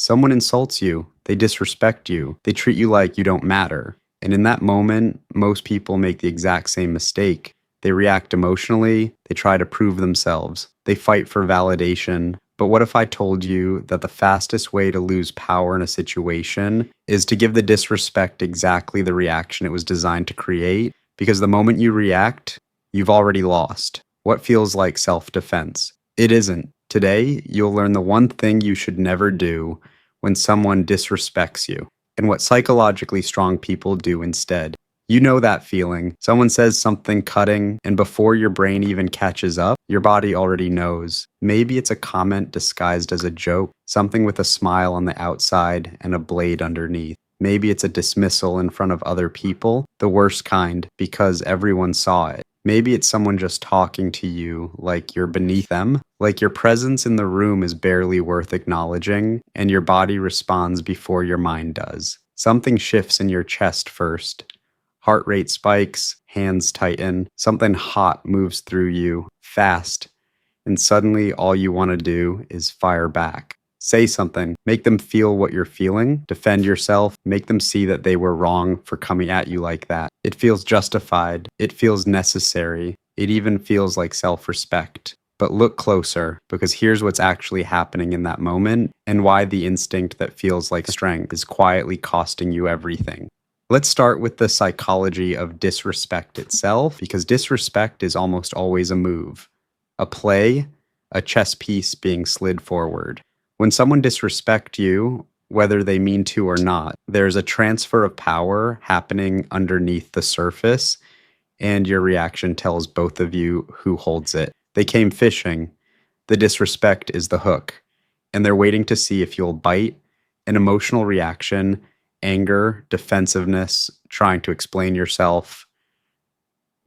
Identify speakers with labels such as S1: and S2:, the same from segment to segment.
S1: Someone insults you, they disrespect you, they treat you like you don't matter. And in that moment, most people make the exact same mistake. They react emotionally, they try to prove themselves, they fight for validation. But what if I told you that the fastest way to lose power in a situation is to give the disrespect exactly the reaction it was designed to create? Because the moment you react, you've already lost. What feels like self-defense? It isn't. Today, you'll learn the one thing you should never do when someone disrespects you, and what psychologically strong people do instead. You know that feeling. Someone says something cutting, and before your brain even catches up, your body already knows. Maybe it's a comment disguised as a joke, something with a smile on the outside and a blade underneath. Maybe it's a dismissal in front of other people, the worst kind, because everyone saw it. Maybe it's someone just talking to you like you're beneath them, like your presence in the room is barely worth acknowledging, and your body responds before your mind does. Something shifts in your chest first. Heart rate spikes, hands tighten, something hot moves through you, fast, and suddenly all you want to do is fire back. Say something, make them feel what you're feeling, defend yourself, make them see that they were wrong for coming at you like that. It feels justified, it feels necessary, it even feels like self-respect. But look closer, because here's what's actually happening in that moment, and why the instinct that feels like strength is quietly costing you everything. Let's start with the psychology of disrespect itself, because disrespect is almost always a move, a play, a chess piece being slid forward. When someone disrespects you, whether they mean to or not, there's a transfer of power happening underneath the surface, and your reaction tells both of you who holds it. They came fishing. The disrespect is the hook, and they're waiting to see if you'll bite. An emotional reaction, anger, defensiveness, trying to explain yourself,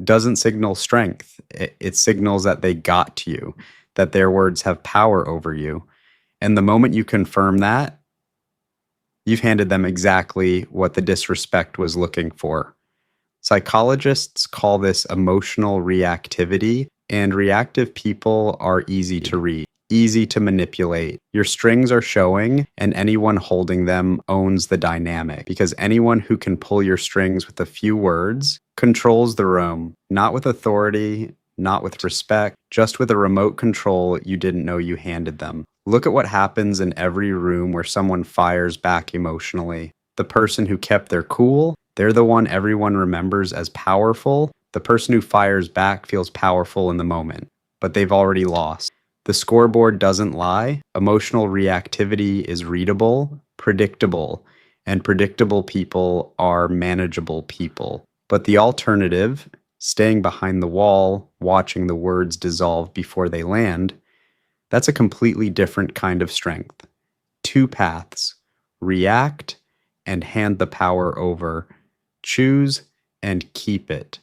S1: doesn't signal strength. It signals that they got to you, that their words have power over you. And the moment you confirm that, you've handed them exactly what the disrespect was looking for. Psychologists call this emotional reactivity, and reactive people are easy to read, easy to manipulate. Your strings are showing, and anyone holding them owns the dynamic, because anyone who can pull your strings with a few words controls the room, not with authority, not with respect, just with a remote control you didn't know you handed them. Look at what happens in every room where someone fires back emotionally. The person who kept their cool, they're the one everyone remembers as powerful. The person who fires back feels powerful in the moment, but they've already lost. The scoreboard doesn't lie. Emotional reactivity is readable, predictable, and predictable people are manageable people. But the alternative, staying behind the wall, watching the words dissolve before they land, that's a completely different kind of strength. Two paths: react and hand the power over. Choose and keep it.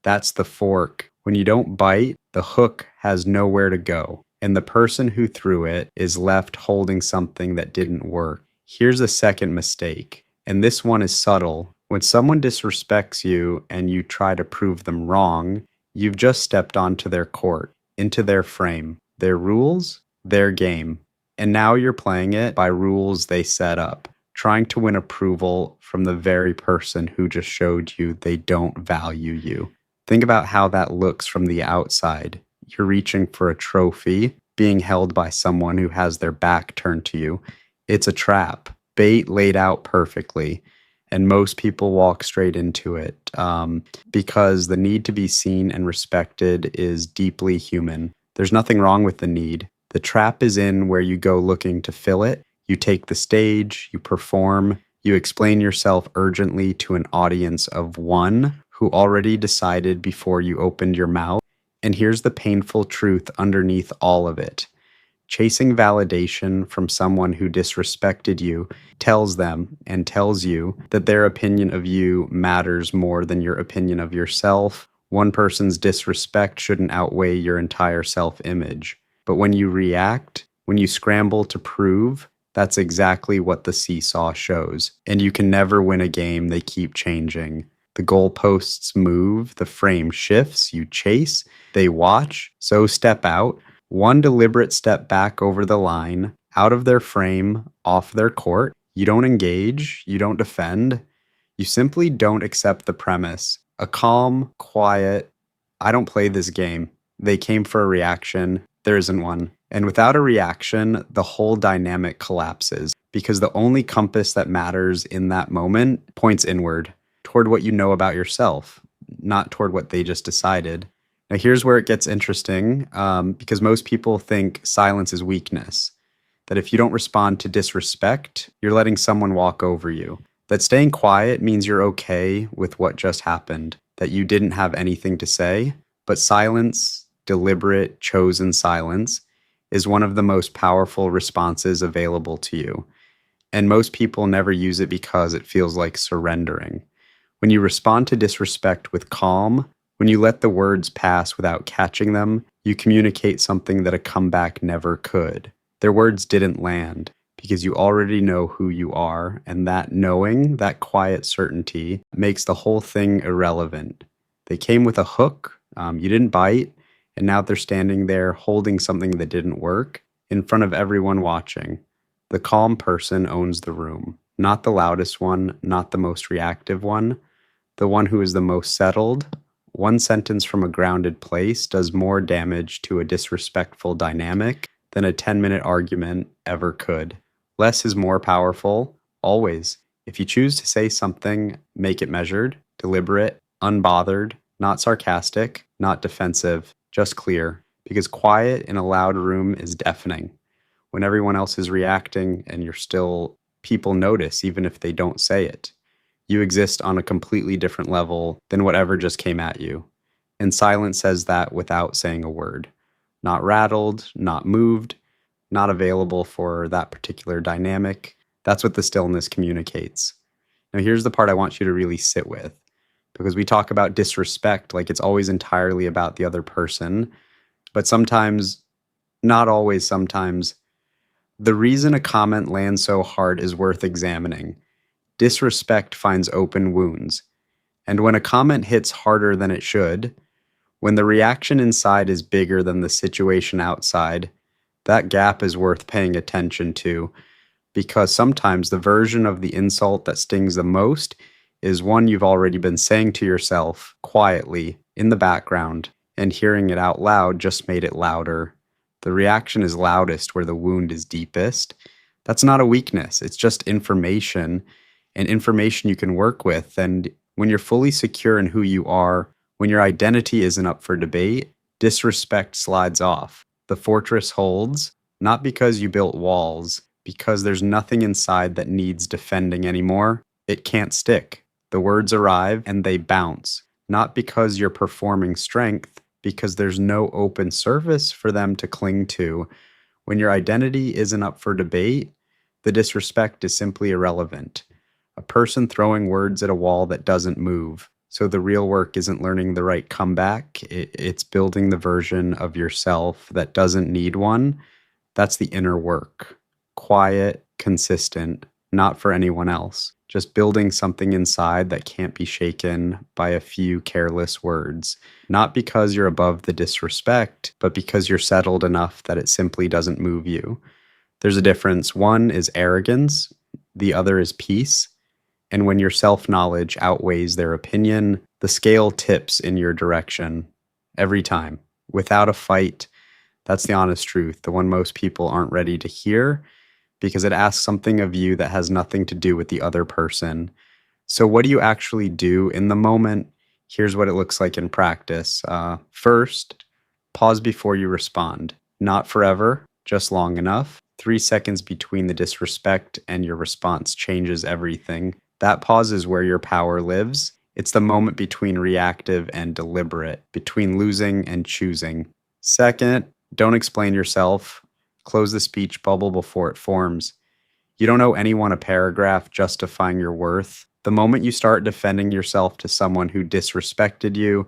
S1: That's the fork. When you don't bite, the hook has nowhere to go, and the person who threw it is left holding something that didn't work. Here's a second mistake, and this one is subtle. When someone disrespects you and you try to prove them wrong, you've just stepped onto their court, into their frame, their rules, their game. And now you're playing it by rules they set up, trying to win approval from the very person who just showed you they don't value you. Think about how that looks from the outside. You're reaching for a trophy, being held by someone who has their back turned to you. It's a trap, bait laid out perfectly. And most people walk straight into it because the need to be seen and respected is deeply human. There's nothing wrong with the need. The trap is in where you go looking to fill it. You take the stage, you perform, you explain yourself urgently to an audience of one who already decided before you opened your mouth. And here's the painful truth underneath all of it. Chasing validation from someone who disrespected you tells them and tells you that their opinion of you matters more than your opinion of yourself. One person's disrespect shouldn't outweigh your entire self-image. But when you react, when you scramble to prove, that's exactly what the seesaw shows. And you can never win a game they keep changing. The goalposts move, the frame shifts, you chase, they watch, so step out. One deliberate step back over the line, out of their frame, off their court. You don't engage, you don't defend, you simply don't accept the premise. A calm, quiet, I don't play this game. They came for a reaction, there isn't one. And without a reaction, the whole dynamic collapses because the only compass that matters in that moment points inward toward what you know about yourself, not toward what they just decided. Now, here's where it gets interesting because most people think silence is weakness, that if you don't respond to disrespect, you're letting someone walk over you, that staying quiet means you're okay with what just happened, that you didn't have anything to say. But silence, deliberate, chosen silence, is one of the most powerful responses available to you. And most people never use it because it feels like surrendering. When you respond to disrespect with calm, when you let the words pass without catching them, you communicate something that a comeback never could. Their words didn't land because you already know who you are, and that knowing, that quiet certainty, makes the whole thing irrelevant. They came with a hook, you didn't bite, and now they're standing there holding something that didn't work in front of everyone watching. The calm person owns the room, not the loudest one, not the most reactive one, the one who is the most settled. One sentence from a grounded place does more damage to a disrespectful dynamic than a 10-minute argument ever could. Less is more powerful, always. If you choose to say something, make it measured, deliberate, unbothered, not sarcastic, not defensive, just clear. Because quiet in a loud room is deafening. When everyone else is reacting and you're still, people notice even if they don't say it. You exist on a completely different level than whatever just came at you. And silence says that without saying a word. Not rattled, not moved, not available for that particular dynamic. That's what the stillness communicates. Now, here's the part I want you to really sit with, because we talk about disrespect like it's always entirely about the other person, but sometimes, not always, sometimes, the reason a comment lands so hard is worth examining. Disrespect finds open wounds. And when a comment hits harder than it should, when the reaction inside is bigger than the situation outside, that gap is worth paying attention to, because sometimes the version of the insult that stings the most is one you've already been saying to yourself quietly in the background, and hearing it out loud just made it louder. The reaction is loudest where the wound is deepest. That's not a weakness, it's just information, and information you can work with. And when you're fully secure in who you are, when your identity isn't up for debate, disrespect slides off. The fortress holds, not because you built walls, because there's nothing inside that needs defending anymore. It can't stick. The words arrive and they bounce, not because you're performing strength, because there's no open surface for them to cling to. When your identity isn't up for debate, the disrespect is simply irrelevant. A person throwing words at a wall that doesn't move. So the real work isn't learning the right comeback, it's building the version of yourself that doesn't need one. That's the inner work. Quiet, consistent, not for anyone else. Just building something inside that can't be shaken by a few careless words. Not because you're above the disrespect, but because you're settled enough that it simply doesn't move you. There's a difference. One is arrogance, the other is peace. And when your self-knowledge outweighs their opinion, the scale tips in your direction every time, without a fight. That's the honest truth, the one most people aren't ready to hear, because it asks something of you that has nothing to do with the other person. So what do you actually do in the moment? Here's what it looks like in practice. First, pause before you respond. Not forever, just long enough. 3 seconds between the disrespect and your response changes everything. That pause is where your power lives. It's the moment between reactive and deliberate, between losing and choosing. Second, don't explain yourself. Close the speech bubble before it forms. You don't owe anyone a paragraph justifying your worth. The moment you start defending yourself to someone who disrespected you,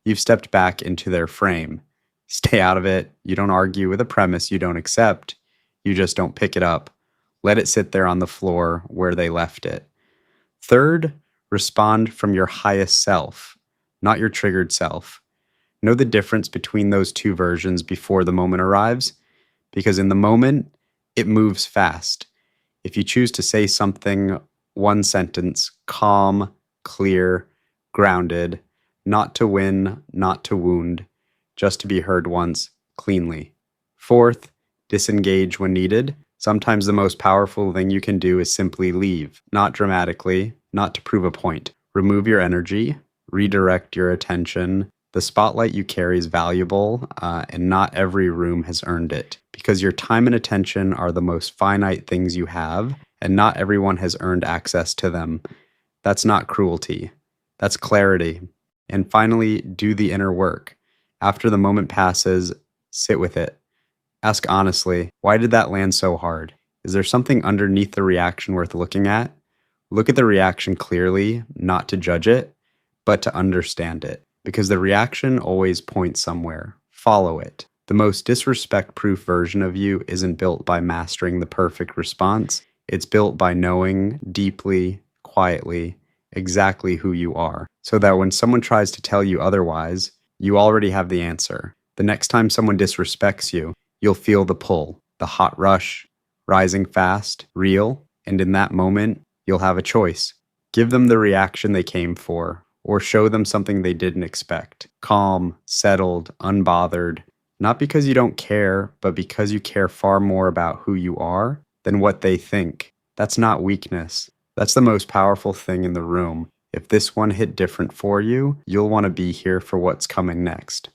S1: you've stepped back into their frame. Stay out of it. You don't argue with a premise you don't accept. You just don't pick it up. Let it sit there on the floor where they left it. Third, respond from your highest self, not your triggered self. Know the difference between those two versions before the moment arrives, because in the moment, It moves fast. If you choose to say something, one sentence, calm, clear, grounded, not to win, not to wound, just to be heard once, cleanly. Fourth, disengage when needed. Sometimes the most powerful thing you can do is simply leave, not dramatically, not to prove a point. Remove your energy, redirect your attention. The spotlight you carry is valuable, and not every room has earned it. Because your time and attention are the most finite things you have, and not everyone has earned access to them. That's not cruelty. That's clarity. And finally, do the inner work. After the moment passes, sit with it. Ask honestly, why did that land so hard? Is there something underneath the reaction worth looking at? Look at the reaction clearly, not to judge it, but to understand it. Because the reaction always points somewhere. Follow it. The most disrespect-proof version of you isn't built by mastering the perfect response. It's built by knowing deeply, quietly, exactly who you are. So that when someone tries to tell you otherwise, you already have the answer. The next time someone disrespects you, you'll feel the pull, the hot rush, rising fast, real, and in that moment, you'll have a choice. Give them the reaction they came for, or show them something they didn't expect. Calm, settled, unbothered, not because you don't care, but because you care far more about who you are than what they think. That's not weakness. That's the most powerful thing in the room. If this one hit different for you, you'll want to be here for what's coming next.